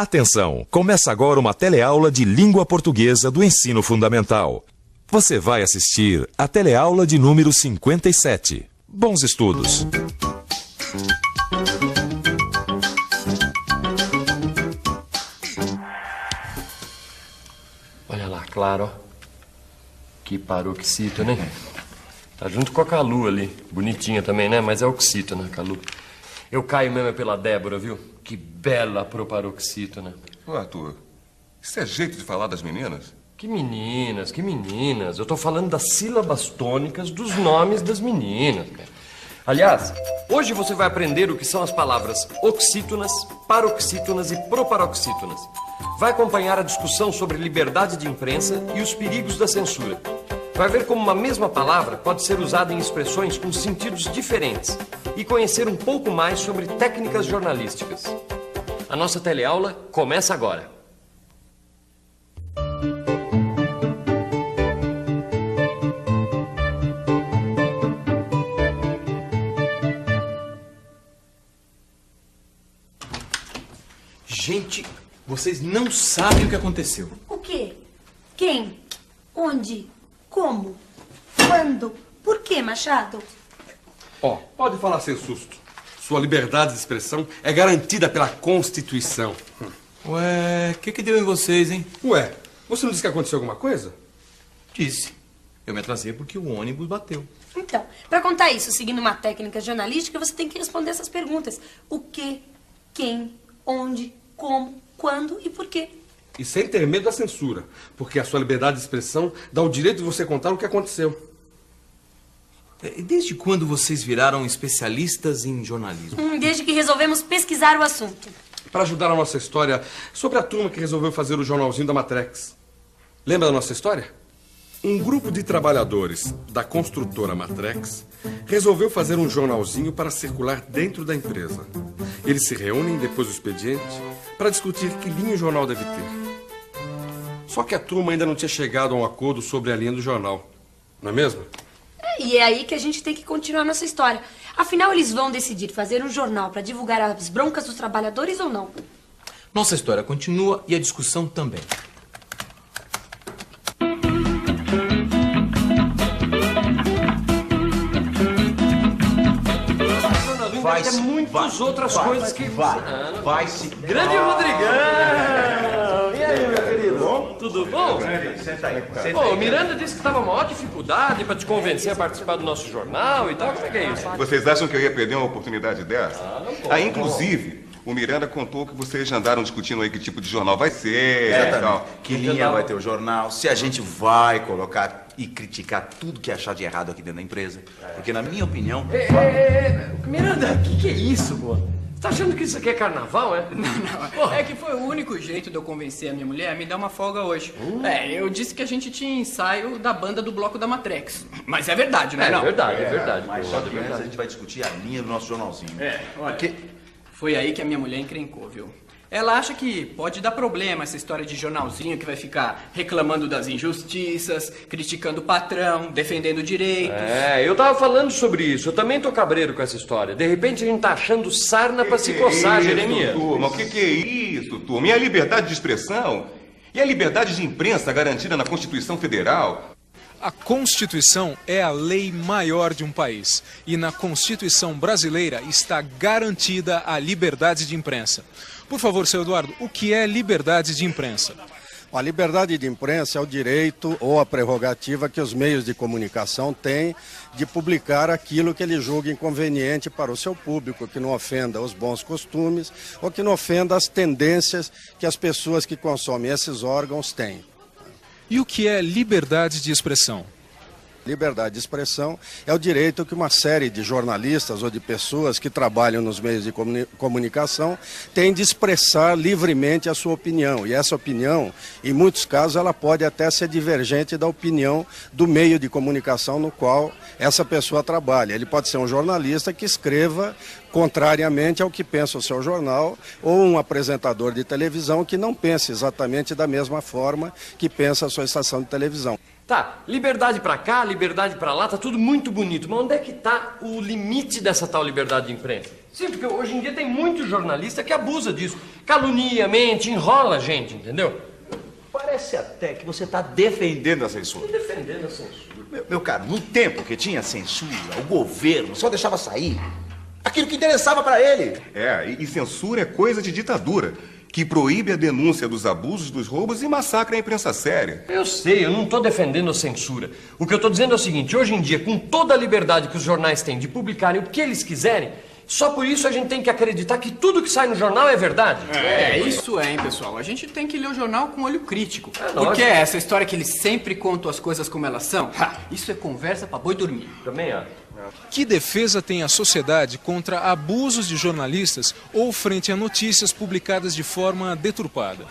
Atenção! Começa agora uma teleaula de língua portuguesa do ensino fundamental. Você vai assistir a teleaula de número 57. Bons estudos! Olha lá, claro, ó. Que paroxítona, né? Tá junto com a Calu ali. Bonitinha também, né? Mas é oxítona, Calu. Eu caio mesmo pela Débora, viu? Que bela proparoxítona. Ô, Arthur, isso é jeito de falar das meninas? Que meninas, que meninas. Eu tô falando das sílabas tônicas dos nomes das meninas, cara. Aliás, hoje você vai aprender o que são as palavras oxítonas, paroxítonas e proparoxítonas. Vai acompanhar a discussão sobre liberdade de imprensa e os perigos da censura. Vai ver como uma mesma palavra pode ser usada em expressões com sentidos diferentes e conhecer um pouco mais sobre técnicas jornalísticas. A nossa teleaula começa agora. Gente, vocês não sabem o que aconteceu. O quê? Quem? Onde? Como? Quando? Por quê, Machado? Ó, pode falar sem susto. Sua liberdade de expressão é garantida pela Constituição. Ué, o que deu em vocês, hein? Ué, você não disse que aconteceu alguma coisa? Disse. Eu me atrasei porque o ônibus bateu. Então, para contar isso, seguindo uma técnica jornalística, você tem que responder essas perguntas. O quê? Quem? Onde? Como? Quando e por quê? E sem ter medo da censura, porque a sua liberdade de expressão dá o direito de você contar o que aconteceu. Desde quando vocês viraram especialistas em jornalismo? Desde que resolvemos pesquisar o assunto. Para ajudar a nossa história sobre a turma que resolveu fazer o jornalzinho da Matrex. Lembra da nossa história? Um grupo de trabalhadores da construtora Matrex resolveu fazer um jornalzinho para circular dentro da empresa. Eles se reúnem depois do expediente para discutir que linha o jornal deve ter. Só que a turma ainda não tinha chegado a um acordo sobre a linha do jornal, não é mesmo? E é aí que a gente tem que continuar nossa história. Afinal, eles vão decidir fazer um jornal para divulgar as broncas dos trabalhadores ou não? Nossa história continua e a discussão também. Vai ter muitas outras coisas que... Vai se... Grande Rodrigão! E aí, meu querido? Tudo bom? Senta aí. Pô, o Miranda disse que estava uma maior dificuldade para te convencer a participar do nosso jornal e tal. Como é que é isso? Vocês acham que eu ia perder uma oportunidade dessa? Inclusive, o Miranda contou que vocês já andaram discutindo aí que tipo de jornal vai ser e tal. Que linha vai ter o jornal, se a gente vai colocar e criticar tudo que achar de errado aqui dentro da empresa. Porque, na minha opinião... Miranda, o que é isso, pô? Você tá achando que isso aqui é carnaval, é? Não. É que foi o único jeito de eu convencer a minha mulher a me dar uma folga hoje. Eu disse que a gente tinha ensaio da banda do Bloco da Matrex. Mas é verdade, não é? É verdade. Mas só que antes a gente vai discutir a linha do nosso jornalzinho. Olha, foi aí que a minha mulher encrencou, viu? Ela acha que pode dar problema essa história de jornalzinho que vai ficar reclamando das injustiças, criticando o patrão, defendendo direitos. Eu tava falando sobre isso. Eu também tô cabreiro com essa história. De repente a gente tá achando sarna pra se coçar, Jeremias. Turma, o que é isso, turma? E a liberdade de expressão? E a liberdade de imprensa garantida na Constituição Federal? A Constituição é a lei maior de um país. E na Constituição brasileira está garantida a liberdade de imprensa. Por favor, seu Eduardo, o que é liberdade de imprensa? A liberdade de imprensa é o direito ou a prerrogativa que os meios de comunicação têm de publicar aquilo que ele julga inconveniente para o seu público, que não ofenda os bons costumes ou que não ofenda as tendências que as pessoas que consomem esses órgãos têm. E o que é liberdade de expressão? Liberdade de expressão é o direito que uma série de jornalistas ou de pessoas que trabalham nos meios de comunicação têm de expressar livremente a sua opinião. E essa opinião, em muitos casos, ela pode até ser divergente da opinião do meio de comunicação no qual essa pessoa trabalha. Ele pode ser um jornalista que escreva contrariamente ao que pensa o seu jornal, ou um apresentador de televisão que não pense exatamente da mesma forma que pensa a sua estação de televisão. Tá, liberdade pra cá, liberdade pra lá, tá tudo muito bonito. Mas onde é que tá o limite dessa tal liberdade de imprensa? Sim, porque hoje em dia tem muito jornalista que abusa disso. Calunia, mente, enrola a gente, entendeu? Parece até que você está defendendo a censura. Estou defendendo a censura. Meu caro, no tempo que tinha censura, o governo só deixava sair aquilo que interessava para ele. E censura é coisa de ditadura, que proíbe a denúncia dos abusos, dos roubos e massacra a imprensa séria. Eu sei, eu não estou defendendo a censura. O que eu estou dizendo é o seguinte, hoje em dia, com toda a liberdade que os jornais têm de publicarem o que eles quiserem, só por isso a gente tem que acreditar que tudo que sai no jornal é verdade. Isso é, hein, pessoal. A gente tem que ler o jornal com olho crítico. Porque essa história que eles sempre contam as coisas como elas são, isso é conversa pra boi dormir. Também acho. Que defesa tem a sociedade contra abusos de jornalistas ou frente a notícias publicadas de forma deturpada?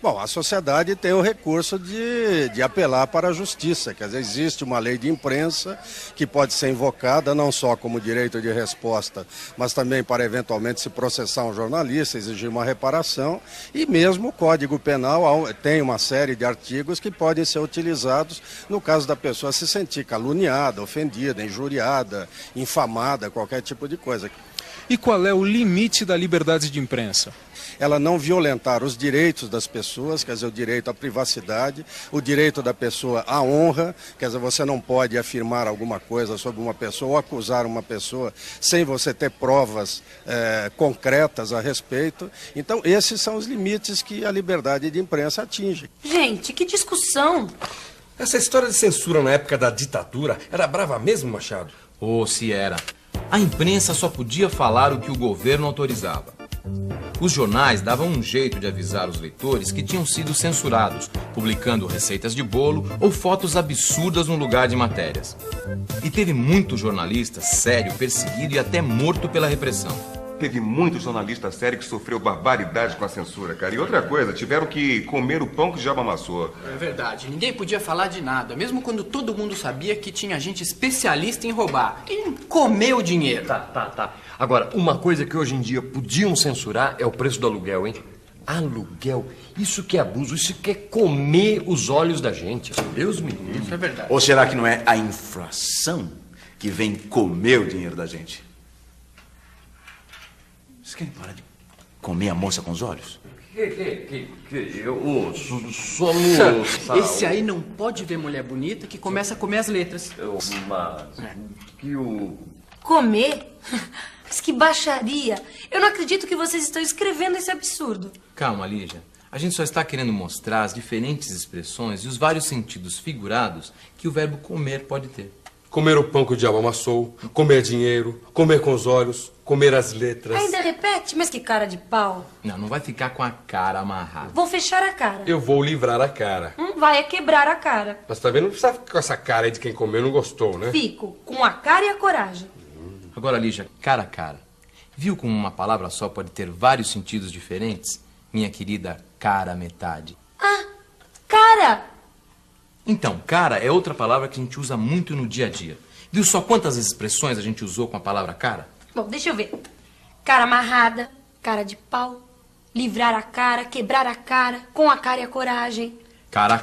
Bom, a sociedade tem o recurso de apelar para a justiça. Quer dizer, existe uma lei de imprensa que pode ser invocada não só como direito de resposta, mas também para eventualmente se processar um jornalista, exigir uma reparação. E mesmo o Código Penal tem uma série de artigos que podem ser utilizados no caso da pessoa se sentir caluniada, ofendida, injuriada, infamada, qualquer tipo de coisa. E qual é o limite da liberdade de imprensa? Ela não violentar os direitos das pessoas, quer dizer, o direito à privacidade, o direito da pessoa à honra, quer dizer, você não pode afirmar alguma coisa sobre uma pessoa ou acusar uma pessoa sem você ter provas concretas a respeito. Então, esses são os limites que a liberdade de imprensa atinge. Gente, que discussão! Essa história de censura na época da ditadura era brava mesmo, Machado? Se era. A imprensa só podia falar o que o governo autorizava. Os jornais davam um jeito de avisar os leitores que tinham sido censurados, publicando receitas de bolo ou fotos absurdas no lugar de matérias. E teve muito jornalista sério perseguido e até morto pela repressão. Teve muito jornalista sério que sofreu barbaridade com a censura, cara. E outra coisa, tiveram que comer o pão que o diabo amassou. É verdade, ninguém podia falar de nada, mesmo quando todo mundo sabia que tinha gente especialista em roubar, em comer o dinheiro. Tá. Agora, uma coisa que hoje em dia podiam censurar é o preço do aluguel, hein? Aluguel, isso que é abuso, isso que é comer os olhos da gente. Deus me livre. Isso é verdade. Ou será que não é a inflação que vem comer o dinheiro da gente? Vocês querem parar de comer a moça com os olhos? Somos... Esse aí não pode ver mulher bonita que começa a comer as letras. Comer? Mas que baixaria! Eu não acredito que vocês estão escrevendo esse absurdo. Calma, Lígia. A gente só está querendo mostrar as diferentes expressões e os vários sentidos figurados que o verbo comer pode ter. Comer o pão que o diabo amassou, comer dinheiro, comer com os olhos, comer as letras. Ainda repete? Mas que cara de pau. Não vai ficar com a cara amarrada. Vou fechar a cara. Eu vou livrar a cara. Vai quebrar a cara. Mas também não precisa ficar com essa cara aí de quem comeu e não gostou, né? Fico com a cara e a coragem. Agora, Lígia, cara a cara. Viu como uma palavra só pode ter vários sentidos diferentes? Minha querida cara metade. Cara! Então, cara é outra palavra que a gente usa muito no dia a dia. Viu só quantas expressões a gente usou com a palavra cara? Bom, deixa eu ver. Cara amarrada, cara de pau, livrar a cara, quebrar a cara, com a cara e a coragem. Cara a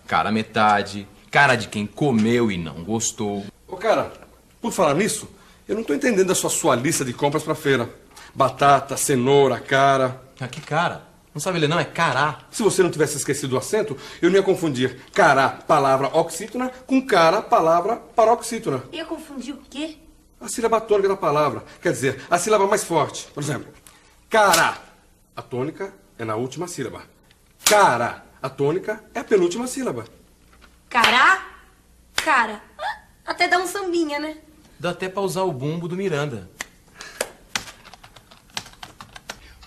cara metade, cara de quem comeu e não gostou. Ô, cara, por falar nisso, eu não tô entendendo a sua lista de compras pra feira. Batata, cenoura, cara... Que cara? Não sabe ler não, é cará. Se você não tivesse esquecido o acento, eu não ia confundir cará, palavra oxítona, com cara, palavra paroxítona. Ia confundir o quê? A sílaba tônica da palavra. Quer dizer, a sílaba mais forte. Por exemplo, cará. A tônica é na última sílaba. Cara. A tônica é a penúltima sílaba. Cará? Cara. Até dá um sambinha, né? Dá até pra usar o bumbo do Miranda.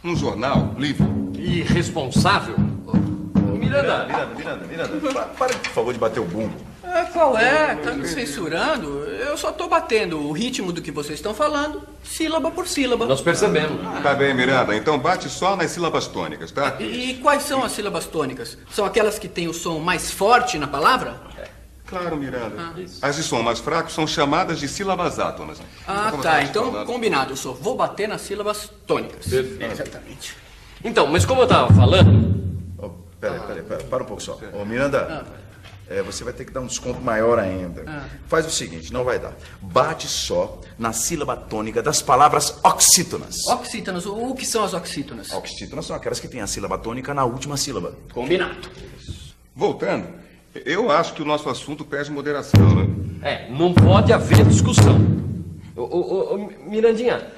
Um jornal livre. Irresponsável? Miranda. Para, por favor, de bater o bumbo. Qual é? Tá me censurando? Eu só tô batendo o ritmo do que vocês estão falando, sílaba por sílaba. Nós percebemos. Tá bem, Miranda. Então bate só nas sílabas tônicas, tá? E quais são as sílabas tônicas? São aquelas que têm o som mais forte na palavra? Claro, Miranda. As de som mais fraco são chamadas de sílabas átonas. Tá. Então, combinado. Eu só vou bater nas sílabas tônicas. Exatamente. Então, mas como eu tava falando... Pera, para um pouco só. Ô, Miranda, você vai ter que dar um desconto maior ainda. Faz o seguinte, não vai dar. Bate só na sílaba tônica das palavras oxítonas. Oxítonas, o que são as oxítonas? Oxítonas são aquelas que têm a sílaba tônica na última sílaba. Combinado. Voltando, eu acho que o nosso assunto pede moderação, né? Não pode haver discussão. Mirandinha,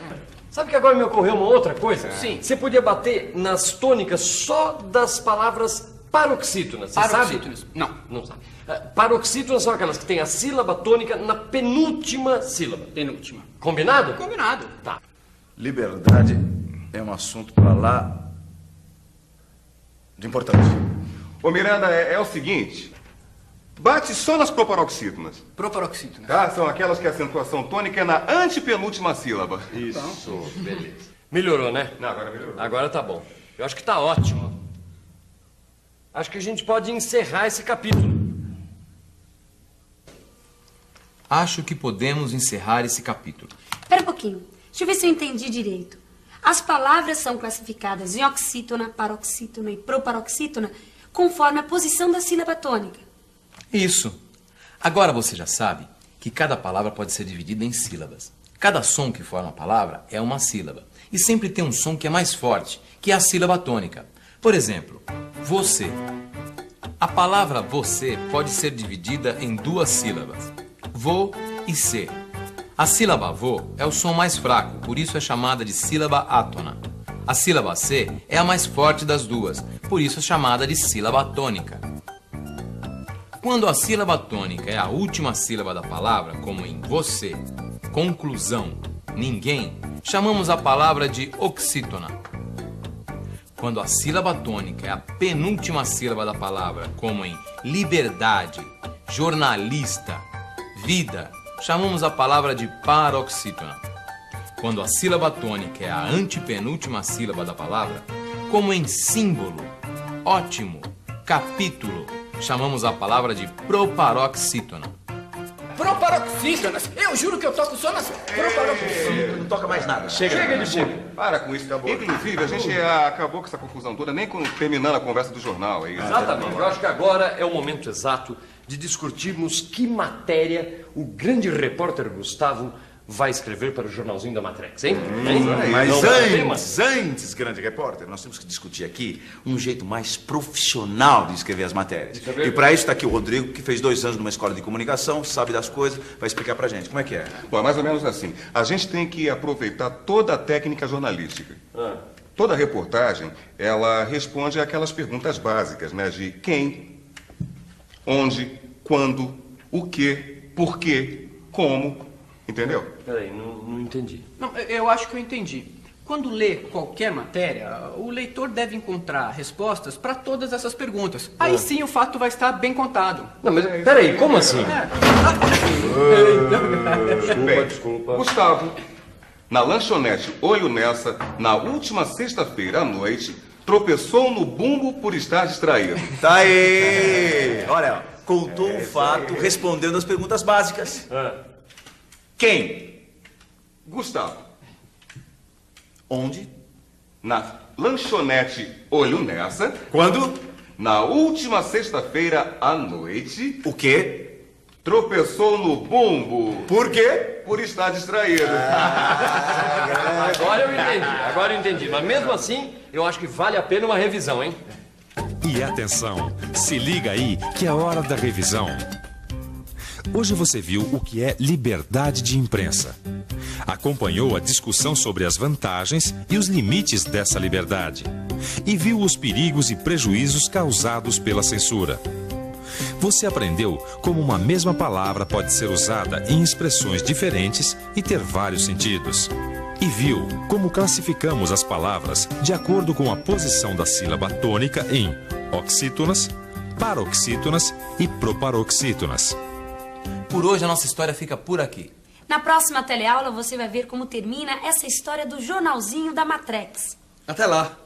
sabe que agora me ocorreu uma outra coisa? Sim. Você podia bater nas tônicas só das palavras paroxítonas, você Paroxítonas? sabe? Não. Não sabe. Paroxítonas são aquelas que têm a sílaba tônica na penúltima sílaba. Penúltima. Combinado? Combinado. Tá. Liberdade é um assunto pra lá de importante. Ô Miranda, é o seguinte, bate só nas proparoxítonas. Proparoxítonas. Tá? São aquelas que a acentuação tônica é na antepenúltima sílaba. Isso, beleza. Melhorou, né? Não, agora melhorou. Agora tá bom. Eu acho que tá ótimo. Acho que a gente pode encerrar esse capítulo. Acho que podemos encerrar esse capítulo. Espera um pouquinho. Deixa eu ver se eu entendi direito. As palavras são classificadas em oxítona, paroxítona e proparoxítona conforme a posição da sílaba tônica. Isso. Agora você já sabe que cada palavra pode ser dividida em sílabas. Cada som que forma a palavra é uma sílaba. E sempre tem um som que é mais forte, que é a sílaba tônica. Por exemplo, você. A palavra você pode ser dividida em duas sílabas. Vo e se. A sílaba vo é o som mais fraco, por isso é chamada de sílaba átona. A sílaba se é a mais forte das duas, por isso é chamada de sílaba tônica. Quando a sílaba tônica é a última sílaba da palavra, como em você, conclusão, ninguém, chamamos a palavra de oxítona. Quando a sílaba tônica é a penúltima sílaba da palavra, como em liberdade, jornalista, vida, chamamos a palavra de paroxítona. Quando a sílaba tônica é a antepenúltima sílaba da palavra, como em símbolo, ótimo, capítulo, chamamos a palavra de proparoxítona. Proparoxítonas? Eu juro que eu toco só nas proparoxítonas. Não toca mais nada. Chega de boa. Para com isso. Inclusive, a gente acabou com essa confusão toda, nem terminando a conversa do jornal, é isso? Exatamente. Eu acho que agora é o momento exato de discutirmos que matéria o grande repórter Gustavo vai escrever para o jornalzinho da Matrex, hein? Mas antes, grande repórter, nós temos que discutir aqui um jeito mais profissional de escrever as matérias. E para isso está aqui o Rodrigo, que fez 2 anos numa escola de comunicação, sabe das coisas, vai explicar pra gente. Como é que é? Bom, mais ou menos assim. A gente tem que aproveitar toda a técnica jornalística. Toda reportagem, ela responde àquelas perguntas básicas, né? De quem, onde, quando, o que, por quê, como... Entendeu? Peraí, não entendi. Não, eu acho que eu entendi. Quando lê qualquer matéria, o leitor deve encontrar respostas para todas essas perguntas. Aí sim o fato vai estar bem contado. Não, mas peraí, como assim? Desculpa. Gustavo, na lanchonete Olho Nessa, na última sexta-feira à noite, tropeçou no bumbo por estar distraído. Tá aí! Olha, contou um fato respondendo as perguntas básicas. Quem? Gustavo. Onde? Na lanchonete Olho Nessa. Quando? Na última sexta-feira à noite. O quê? Tropeçou no bumbo. Por quê? Por estar distraído. Agora eu entendi. Mas mesmo assim, eu acho que vale a pena uma revisão, hein? E atenção, se liga aí que é hora da revisão. Hoje você viu o que é liberdade de imprensa. Acompanhou a discussão sobre as vantagens e os limites dessa liberdade. E viu os perigos e prejuízos causados pela censura. Você aprendeu como uma mesma palavra pode ser usada em expressões diferentes e ter vários sentidos. E viu como classificamos as palavras de acordo com a posição da sílaba tônica em oxítonas, paroxítonas e proparoxítonas. Por hoje a nossa história fica por aqui. Na próxima teleaula você vai ver como termina essa história do jornalzinho da Matrex. Até lá.